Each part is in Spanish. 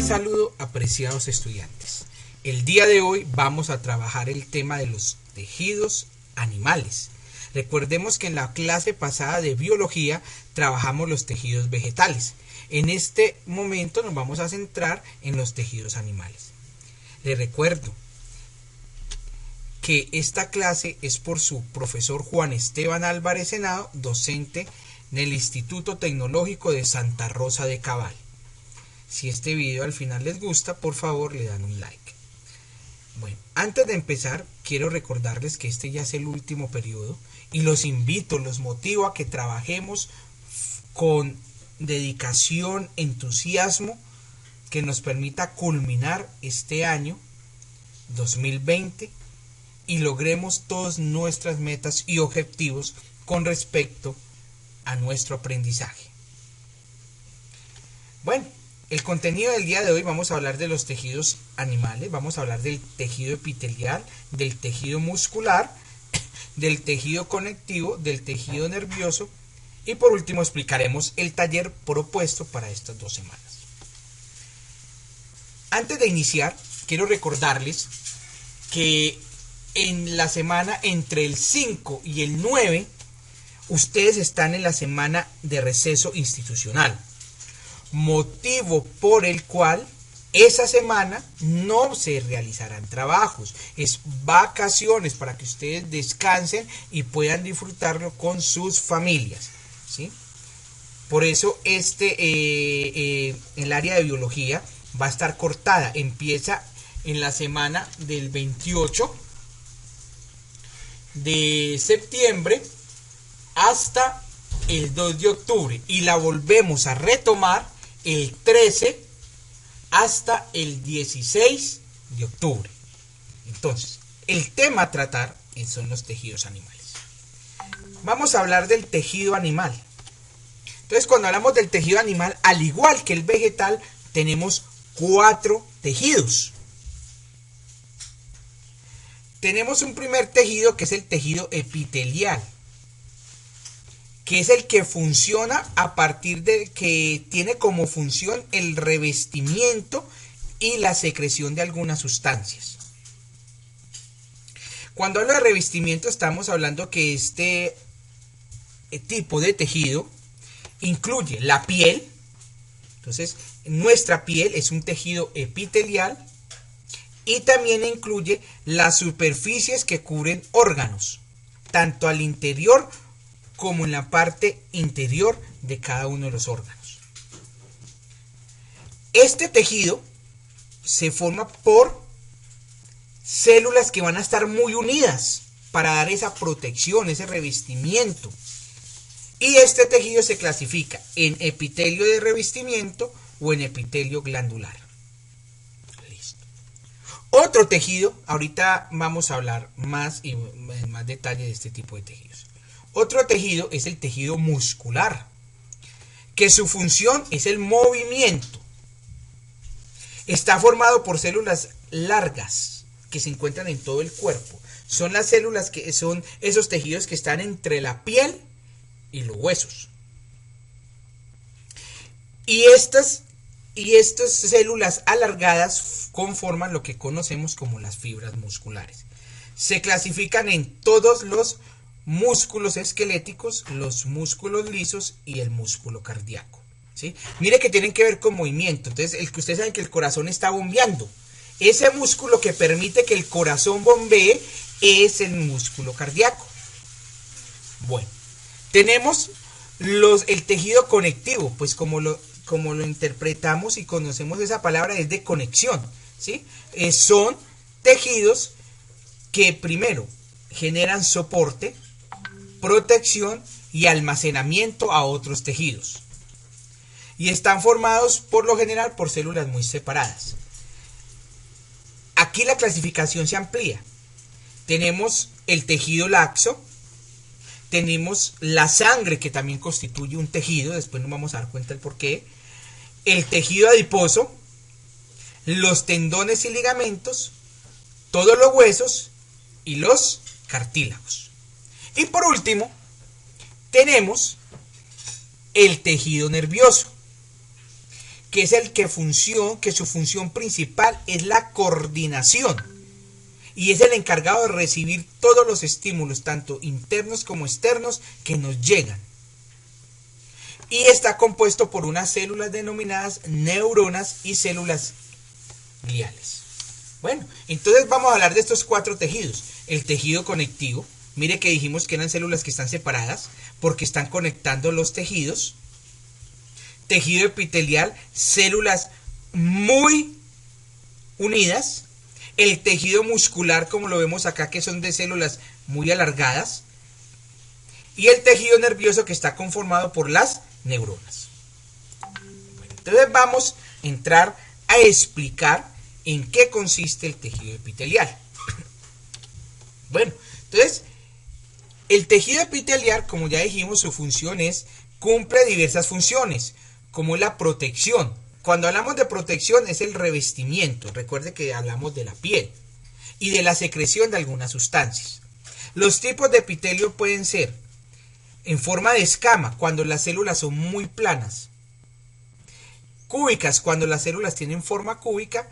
Cordial saludo, apreciados estudiantes. El día de hoy vamos a trabajar el tema de los tejidos animales. Recordemos que en la clase pasada de biología trabajamos los tejidos vegetales. En este momento nos vamos a centrar en los tejidos animales. Les recuerdo que esta clase es por su profesor Juan Esteban Álvarez Henao, docente en el Instituto Tecnológico de Santa Rosa de Cabal. Si este video al final les gusta, por favor le dan un like. Bueno, antes de empezar, quiero recordarles que este ya es el último periodo y los invito, los motivo a que trabajemos con dedicación, entusiasmo, que nos permita culminar este año 2020 y logremos todas nuestras metas y objetivos con respecto a nuestro aprendizaje. Bueno, el contenido del día de hoy vamos a hablar de los tejidos animales, vamos a hablar del tejido epitelial, del tejido muscular, del tejido conectivo, del tejido nervioso y por último explicaremos el taller propuesto para estas 2 semanas. Antes de iniciar, quiero recordarles que en la semana entre el 5 y el 9, ustedes están en la semana de receso institucional. Motivo por el cual esa semana no se realizarán trabajos, es vacaciones para que ustedes descansen y puedan disfrutarlo con sus familias, ¿sí? Por eso el área de biología va a estar cortada, empieza en la semana del 28 de septiembre hasta el 2 de octubre y la volvemos a retomar el 13 hasta el 16 de octubre. Entonces, el tema a tratar son los tejidos animales. Vamos a hablar del tejido animal. Entonces, cuando hablamos del tejido animal, al igual que el vegetal, tenemos 4 tejidos. Tenemos un primer tejido que es el tejido epitelial, que es el que funciona a partir de que tiene como función el revestimiento y la secreción de algunas sustancias. Cuando hablo de revestimiento estamos hablando que este tipo de tejido incluye la piel. Entonces, nuestra piel es un tejido epitelial y también incluye las superficies que cubren órganos, tanto al interior como en la parte interior de cada uno de los órganos. Este tejido se forma por células que van a estar muy unidas para dar esa protección, ese revestimiento. Y este tejido se clasifica en epitelio de revestimiento o en epitelio glandular. Listo. Otro tejido, ahorita vamos a hablar más y en más detalle de este tipo de tejidos. Otro tejido es el tejido muscular, que su función es el movimiento. Está formado por células largas que se encuentran en todo el cuerpo. Son las células que son esos tejidos que están entre la piel y los huesos. Y estas células alargadas conforman lo que conocemos como las fibras musculares. Se clasifican en todos los músculos esqueléticos, los músculos lisos y el músculo cardíaco, ¿sí? Mire que tienen que ver con movimiento. Entonces, el que ustedes saben que el corazón está bombeando, ese músculo que permite que el corazón bombee es el músculo cardíaco. Bueno, tenemos el tejido conectivo, pues como lo interpretamos y conocemos esa palabra es de conexión, ¿sí? Son tejidos que primero generan soporte, protección y almacenamiento a otros tejidos. Y están formados por lo general por células muy separadas. Aquí la clasificación se amplía. Tenemos el tejido laxo, tenemos la sangre que también constituye un tejido, después nos vamos a dar cuenta del por qué, el tejido adiposo, los tendones y ligamentos, todos los huesos y los cartílagos. Y por último, tenemos el tejido nervioso, que es el que su función principal es la coordinación y es el encargado de recibir todos los estímulos, tanto internos como externos, que nos llegan. Y está compuesto por unas células denominadas neuronas y células gliales. Bueno, entonces vamos a hablar de estos 4 tejidos. El tejido conectivo, mire que dijimos que eran células que están separadas porque están conectando los tejidos. Tejido epitelial, células muy unidas. El tejido muscular, como lo vemos acá, que son de células muy alargadas. Y el tejido nervioso, que está conformado por las neuronas. Bueno, entonces vamos a entrar a explicar en qué consiste el tejido epitelial. Bueno, entonces el tejido epitelial, como ya dijimos, su función es, cumple diversas funciones, como la protección. Cuando hablamos de protección es el revestimiento. Recuerde que hablamos de la piel y de la secreción de algunas sustancias. Los tipos de epitelio pueden ser en forma de escama, cuando las células son muy planas. Cúbicas, cuando las células tienen forma cúbica.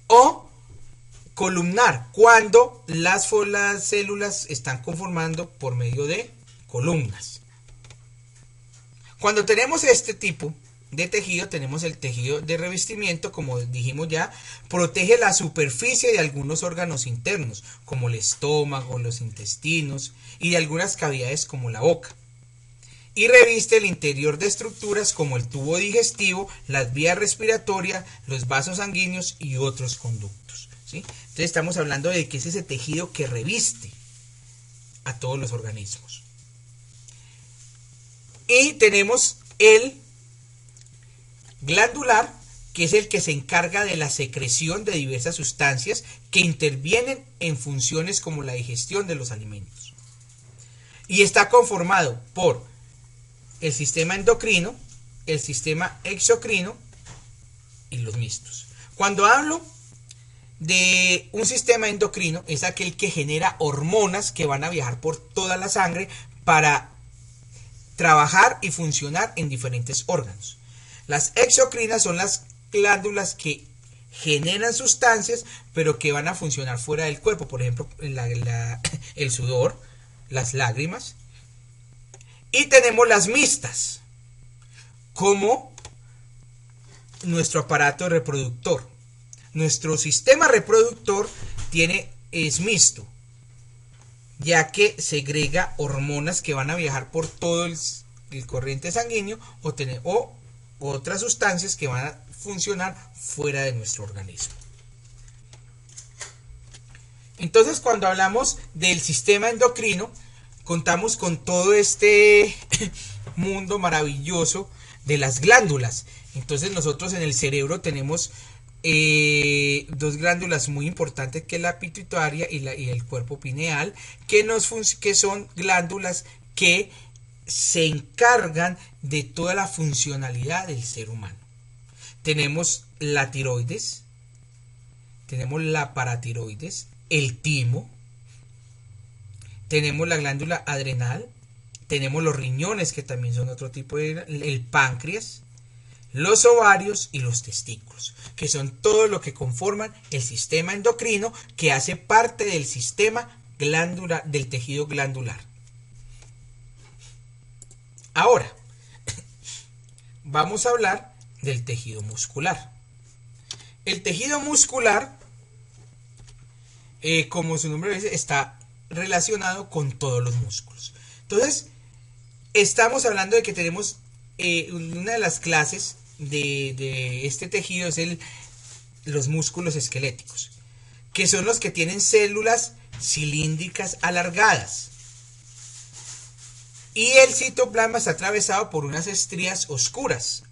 O columnar, cuando las células están conformando por medio de columnas. Cuando tenemos este tipo de tejido, tenemos el tejido de revestimiento, como dijimos ya, protege la superficie de algunos órganos internos, como el estómago, los intestinos y de algunas cavidades como la boca. Y reviste el interior de estructuras como el tubo digestivo, las vías respiratorias, los vasos sanguíneos y otros conductos, ¿sí? Entonces estamos hablando de que es ese tejido que reviste a todos los organismos. Y tenemos el glandular, que es el que se encarga de la secreción de diversas sustancias que intervienen en funciones como la digestión de los alimentos. Y está conformado por el sistema endocrino, el sistema exocrino y los mixtos. Cuando hablo de un sistema endocrino, es aquel que genera hormonas que van a viajar por toda la sangre para trabajar y funcionar en diferentes órganos. Las exocrinas son las glándulas que generan sustancias, pero que van a funcionar fuera del cuerpo, por ejemplo, el sudor, las lágrimas. Y tenemos las mixtas, como nuestro aparato reproductor. Nuestro sistema reproductor es mixto, ya que segrega hormonas que van a viajar por todo el corriente sanguíneo o otras sustancias que van a funcionar fuera de nuestro organismo. Entonces, cuando hablamos del sistema endocrino, contamos con todo este mundo maravilloso de las glándulas. Entonces nosotros en el cerebro tenemos 2 glándulas muy importantes, que es la pituitaria y el cuerpo pineal, que son glándulas que se encargan de toda la funcionalidad del ser humano. Tenemos la tiroides, tenemos la paratiroides, el timo, tenemos la glándula adrenal, tenemos los riñones, que también son otro tipo el páncreas, los ovarios y los testículos, que son todo lo que conforman el sistema endocrino, que hace parte del sistema del tejido glandular. Ahora, vamos a hablar del tejido muscular. El tejido muscular, como su nombre dice, está relacionado con todos los músculos. Entonces, estamos hablando de que tenemos una de las clases de este tejido es los músculos esqueléticos, que son los que tienen células cilíndricas alargadas. Y el citoplasma está atravesado por unas estrías oscuras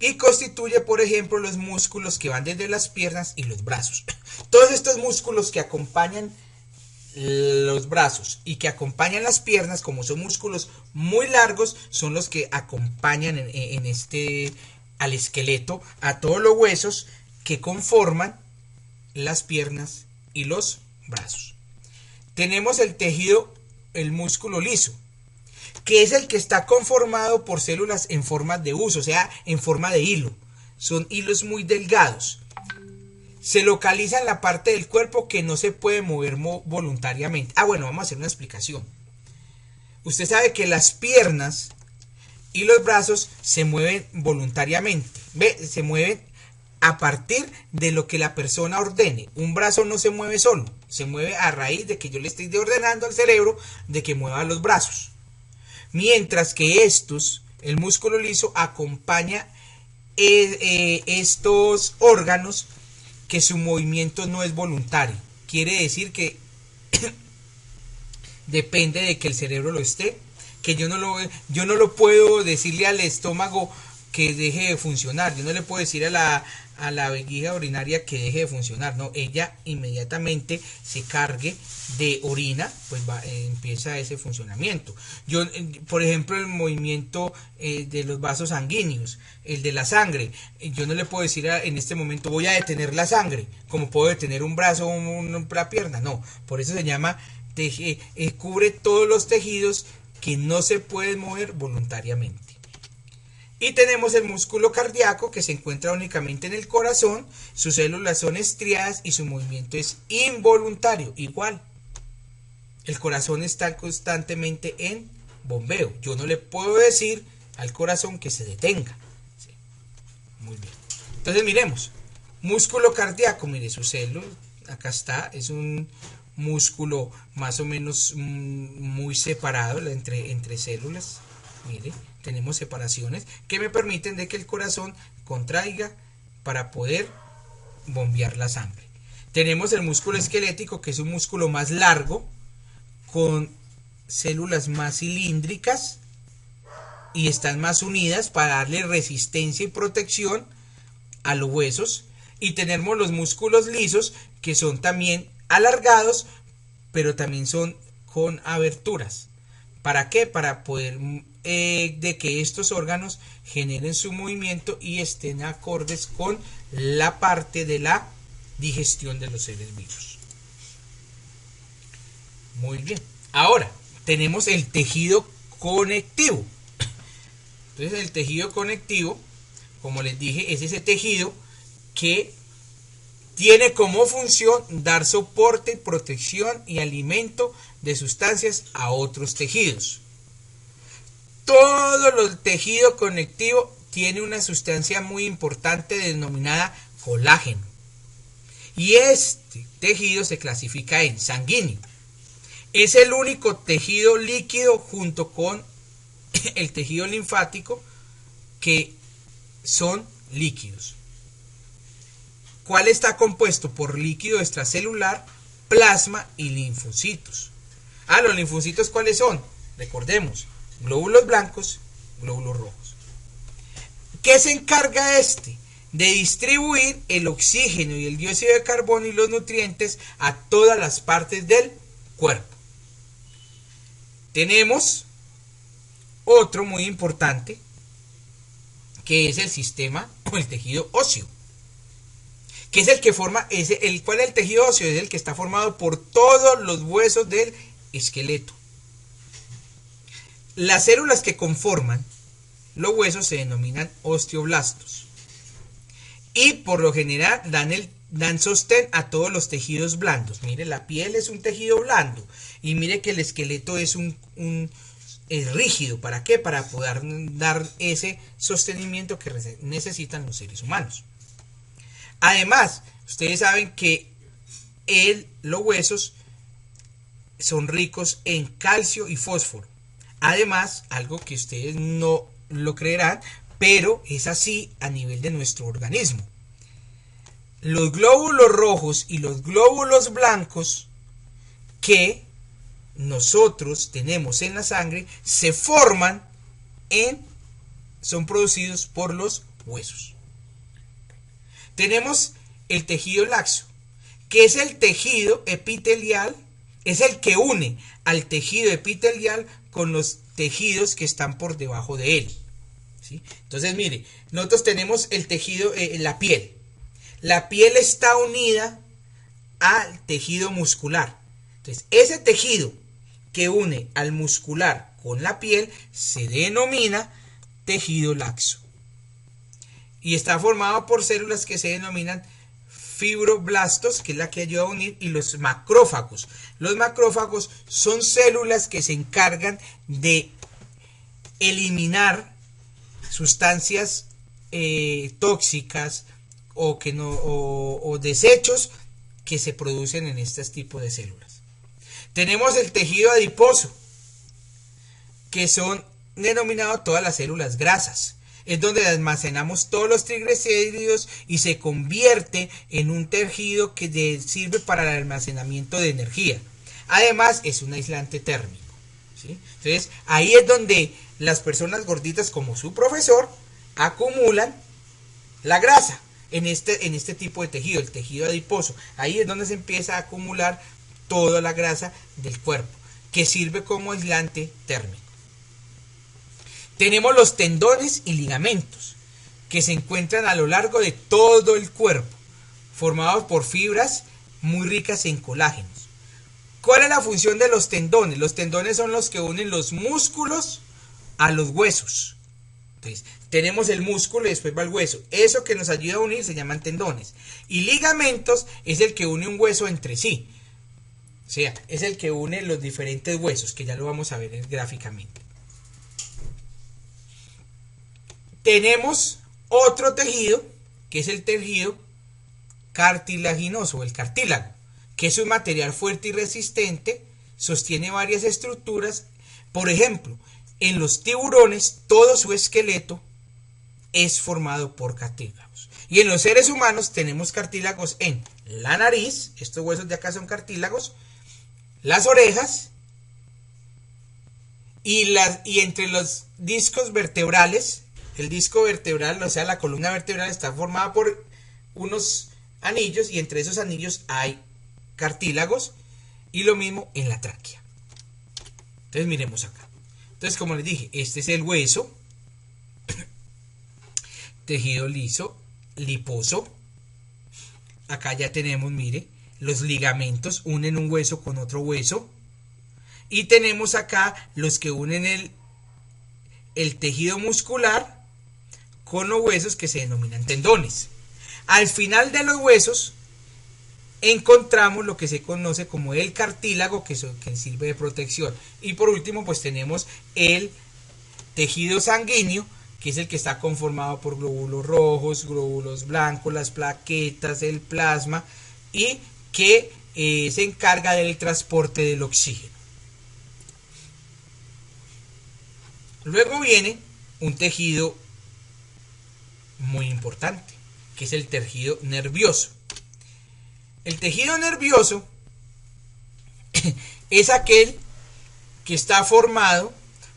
y constituye, por ejemplo, los músculos que van desde las piernas y los brazos. Todos estos músculos que acompañan los brazos y que acompañan las piernas, como son músculos muy largos, son los que acompañan al esqueleto, a todos los huesos que conforman las piernas y los brazos. Tenemos el músculo liso, que es el que está conformado por células en forma de huso, o sea, en forma de hilo. son hilos muy delgados. Se localiza en la parte del cuerpo que no se puede mover voluntariamente. Bueno, vamos a hacer una explicación. Usted sabe que las piernas y los brazos se mueven voluntariamente. Se mueven a partir de lo que la persona ordene. Un brazo no se mueve solo, se mueve a raíz de que yo le estoy ordenando al cerebro de que mueva los brazos. Mientras que el músculo liso acompaña estos órganos que su movimiento no es voluntario. Quiere decir que depende de que el cerebro lo esté, que yo no lo puedo decirle al estómago que deje de funcionar, yo no le puedo decir a la vejiga urinaria que deje de funcionar, no, ella inmediatamente se cargue de orina, pues empieza ese funcionamiento. Por ejemplo, el movimiento de los vasos sanguíneos, el de la sangre, yo no le puedo decir en este momento voy a detener la sangre, como puedo detener un brazo o una pierna, no, por eso se llama cubre todos los tejidos que no se pueden mover voluntariamente. Y tenemos el músculo cardíaco que se encuentra únicamente en el corazón, sus células son estriadas y su movimiento es involuntario, igual. El corazón está constantemente en bombeo. Yo no le puedo decir al corazón que se detenga. Sí. Muy bien. Entonces miremos. Músculo cardíaco, mire su célula, acá está, es un músculo más o menos muy separado entre células. Mire, tenemos separaciones que me permiten de que el corazón contraiga para poder bombear la sangre. Tenemos el músculo esquelético, que es un músculo más largo, con células más cilíndricas y están más unidas para darle resistencia y protección a los huesos. Y tenemos los músculos lisos, que son también alargados, pero también son con aberturas. ¿Para qué? Para poder de que estos órganos generen su movimiento y estén acordes con la parte de la digestión de los seres vivos. Muy bien. Ahora tenemos el tejido conectivo. Entonces el tejido conectivo, como les dije, es ese tejido que tiene como función dar soporte, protección y alimento de sustancias a otros tejidos. Todo el tejido conectivo tiene una sustancia muy importante denominada colágeno. Y este tejido se clasifica en sanguíneo. Es el único tejido líquido junto con el tejido linfático que son líquidos. ¿Cuál está compuesto por líquido extracelular, plasma y linfocitos? Los linfocitos, ¿cuáles son? Recordemos, glóbulos blancos, glóbulos rojos. ¿Qué se encarga este? De distribuir el oxígeno y el dióxido de carbono y los nutrientes a todas las partes del cuerpo. Tenemos otro muy importante, que es el sistema o el tejido óseo, que es el que forma, ¿cuál es el tejido óseo? Es el que está formado por todos los huesos del esqueleto. Las células que conforman los huesos se denominan osteoblastos y por lo general dan sostén a todos los tejidos blandos. Mire, la piel es un tejido blando y mire que el esqueleto es es rígido. ¿Para qué? Para poder dar ese sostenimiento que necesitan los seres humanos. Además, ustedes saben que los huesos son ricos en calcio y fósforo. Además, algo que ustedes no lo creerán, pero es así a nivel de nuestro organismo. Los glóbulos rojos y los glóbulos blancos que nosotros tenemos en la sangre se forman son producidos por los huesos. Tenemos el tejido laxo, que es el tejido epitelial, es el que une al tejido epitelial con los tejidos que están por debajo de él. ¿Sí? Entonces, mire, nosotros tenemos el tejido, la piel. La piel está unida al tejido muscular. Entonces, ese tejido que une al muscular con la piel se denomina tejido laxo. y está formado por células que se denominan fibroblastos, que es la que ayuda a unir, y los macrófagos. Los macrófagos son células que se encargan de eliminar sustancias tóxicas o desechos que se producen en este tipo de células. Tenemos el tejido adiposo, que son denominados todas las células grasas. Es donde almacenamos todos los triglicéridos y se convierte en un tejido que sirve para el almacenamiento de energía. Además, es un aislante térmico, ¿sí? Entonces, ahí es donde las personas gorditas, como su profesor, acumulan la grasa en este tipo de tejido, el tejido adiposo. Ahí es donde se empieza a acumular toda la grasa del cuerpo, que sirve como aislante térmico. Tenemos los tendones y ligamentos, que se encuentran a lo largo de todo el cuerpo, formados por fibras muy ricas en colágenos. ¿Cuál es la función de los tendones? Los tendones son los que unen los músculos a los huesos. Entonces, tenemos el músculo y después va el hueso. Eso que nos ayuda a unir se llaman tendones. Y ligamentos es el que une un hueso entre sí. O sea, es el que une los diferentes huesos, que ya lo vamos a ver gráficamente. Tenemos otro tejido, que es el tejido cartilaginoso, o el cartílago, que es un material fuerte y resistente, sostiene varias estructuras. Por ejemplo, en los tiburones, todo su esqueleto es formado por cartílagos. Y en los seres humanos tenemos cartílagos en la nariz, estos huesos de acá son cartílagos, las orejas, y entre los discos vertebrales. El disco vertebral, o sea, la columna vertebral, está formada por unos anillos, y entre esos anillos hay cartílagos, y lo mismo en la tráquea. Entonces miremos acá. Entonces, como les dije, este es el hueso, tejido liso, liposo. Acá ya tenemos, mire, los ligamentos unen un hueso con otro hueso, y tenemos acá los que unen el tejido muscular con los huesos, que se denominan tendones. Al final de los huesos encontramos lo que se conoce como el cartílago, que sirve de protección. Y por último, pues tenemos el tejido sanguíneo, que es el que está conformado por glóbulos rojos, glóbulos blancos, las plaquetas, el plasma, y que se encarga del transporte del oxígeno. Luego viene un tejido muy importante, que es el tejido nervioso. El tejido nervioso es aquel que está formado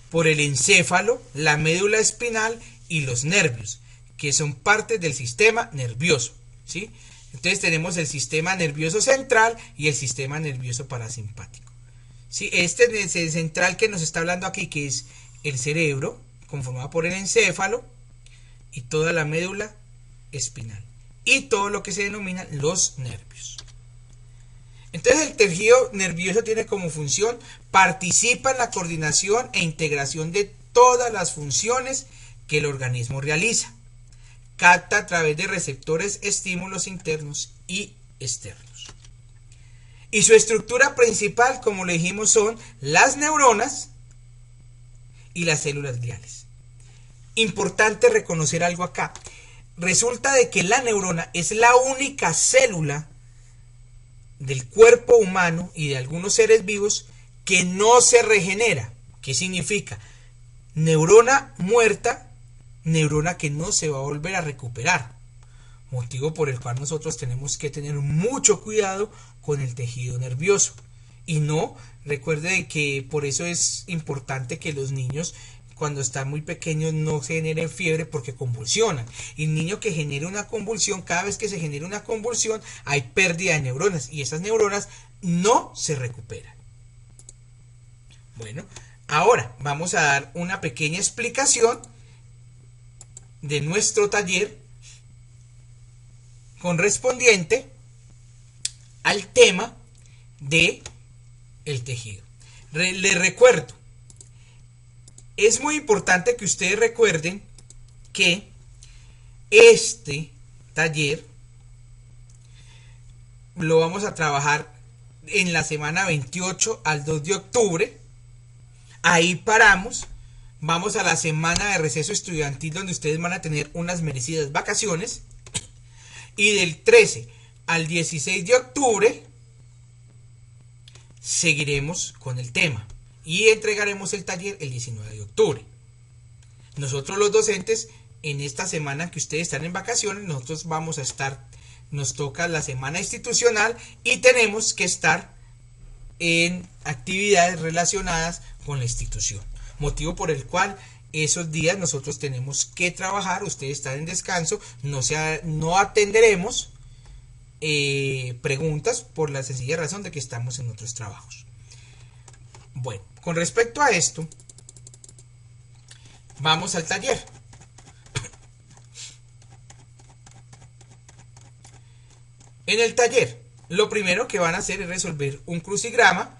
por el encéfalo, la médula espinal y los nervios, que son parte del sistema nervioso, ¿sí? Entonces tenemos el sistema nervioso central y el sistema nervioso parasimpático, ¿sí? Este es el central que nos está hablando aquí, que es el cerebro, conformado por el encéfalo y toda la médula espinal, y todo lo que se denominan los nervios. Entonces el tejido nervioso tiene como función: participa en la coordinación e integración de todas las funciones que el organismo realiza, capta a través de receptores estímulos internos y externos. Y su estructura principal, como le dijimos, son las neuronas y las células gliales. Importante reconocer algo acá. Resulta de que la neurona es la única célula del cuerpo humano y de algunos seres vivos que no se regenera. ¿Qué significa? Neurona muerta, neurona que no se va a volver a recuperar. Motivo por el cual nosotros tenemos que tener mucho cuidado con el tejido nervioso. Y no, recuerde que por eso es importante que los niños, cuando están muy pequeños, no se generen fiebre, porque convulsionan. Y el niño que genera una convulsión, cada vez que se genera una convulsión, hay pérdida de neuronas, y esas neuronas no se recuperan. Bueno, ahora vamos a dar una pequeña explicación de nuestro taller correspondiente al tema de el tejido. Les recuerdo, es muy importante que ustedes recuerden que Este taller lo vamos a trabajar en la semana 28 al 2 de octubre. Ahí paramos. Vamos a la semana de receso estudiantil, donde ustedes van a tener unas merecidas vacaciones. Y del 13 al 16 de octubre seguiremos con el tema y entregaremos el taller el 19 de octubre. Nosotros los docentes, en esta semana que ustedes están en vacaciones, nosotros vamos a estar, nos toca la semana institucional y tenemos que estar en actividades relacionadas con la institución. Motivo por el cual esos días nosotros tenemos que trabajar, ustedes están en descanso, no atenderemos preguntas por la sencilla razón de que estamos en otros trabajos. Bueno, con respecto a esto, vamos al taller. En el taller, lo primero que van a hacer es resolver un crucigrama,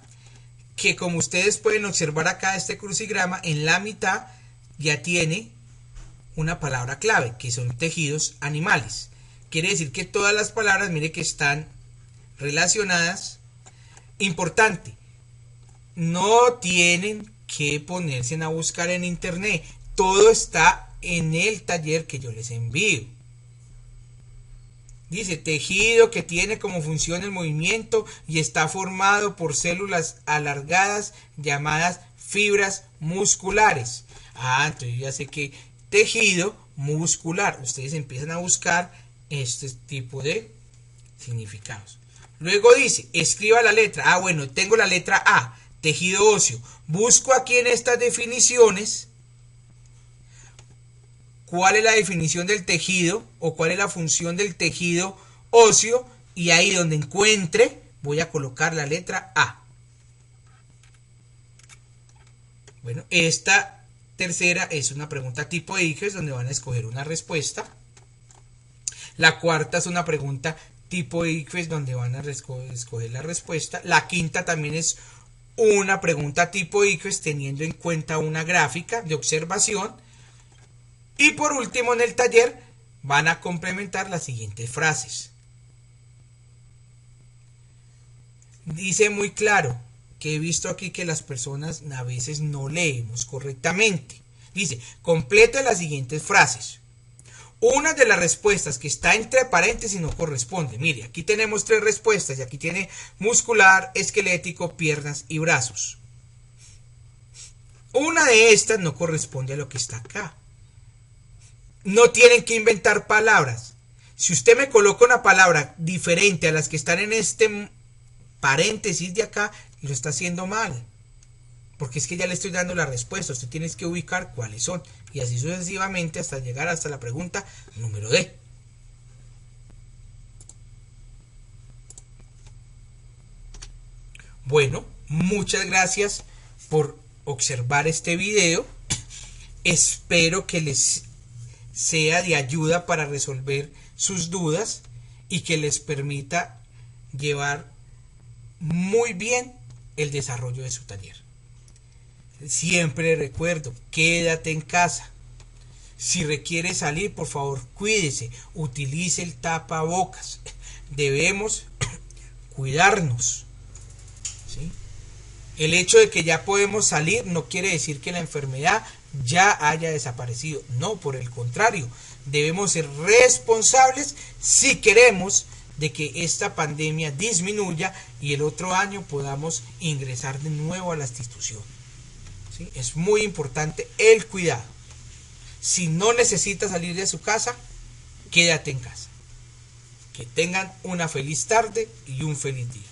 que como ustedes pueden observar acá, este crucigrama en la mitad ya tiene una palabra clave, que son tejidos animales. Quiere decir que todas las palabras, mire, que están relacionadas. Importante, no tienen que ponerse a buscar en internet. Todo está en el taller que yo les envío. Dice tejido que tiene como función el movimiento y está formado por células alargadas llamadas fibras musculares. Entonces ya sé que tejido muscular. Ustedes empiezan a buscar este tipo de significados. Luego dice, escriba la letra. Bueno, tengo la letra A, tejido óseo. Busco aquí en estas definiciones cuál es la definición del tejido o cuál es la función del tejido óseo, y ahí donde encuentre voy a colocar la letra A. Bueno, esta tercera es una pregunta tipo ICFES donde van a escoger una respuesta. La cuarta es una pregunta tipo ICFES donde van a escoger la respuesta. La quinta también es una pregunta tipo ICFES teniendo en cuenta una gráfica de observación. Y por último, en el taller van a complementar las siguientes frases. Dice muy claro que he visto aquí que las personas a veces no leemos correctamente. Dice, completa las siguientes frases. Una de las respuestas que está entre paréntesis no corresponde. Mire, aquí tenemos 3 respuestas y aquí tiene muscular, esquelético, piernas y brazos. Una de estas no corresponde a lo que está acá. No tienen que inventar palabras. Si usted me coloca una palabra diferente a las que están en este paréntesis de acá, lo está haciendo mal. Porque es que ya le estoy dando la respuesta. Usted tiene que ubicar cuáles son. Y así sucesivamente hasta llegar hasta la pregunta número D. Bueno, muchas gracias por observar este video. Espero que les sea de ayuda para resolver sus dudas y que les permita llevar muy bien el desarrollo de su taller. Siempre recuerdo, quédate en casa. Si requiere salir, por favor, cuídese, utilice el tapabocas. Debemos cuidarnos, ¿sí? El hecho de que ya podemos salir no quiere decir que la enfermedad ya haya desaparecido. No, por el contrario, debemos ser responsables si queremos de que esta pandemia disminuya y el otro año podamos ingresar de nuevo a la institución. ¿Sí? Es muy importante el cuidado. Si no necesita salir de su casa, quédate en casa. Que tengan una feliz tarde y un feliz día.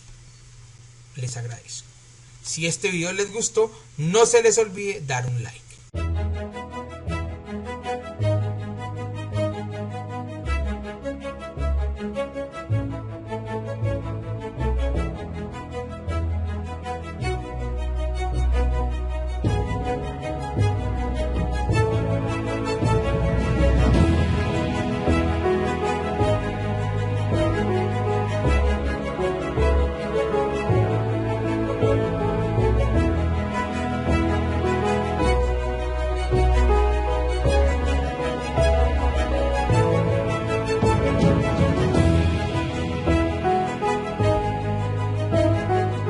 Les agradezco. Si este video les gustó, no se les olvide dar un like.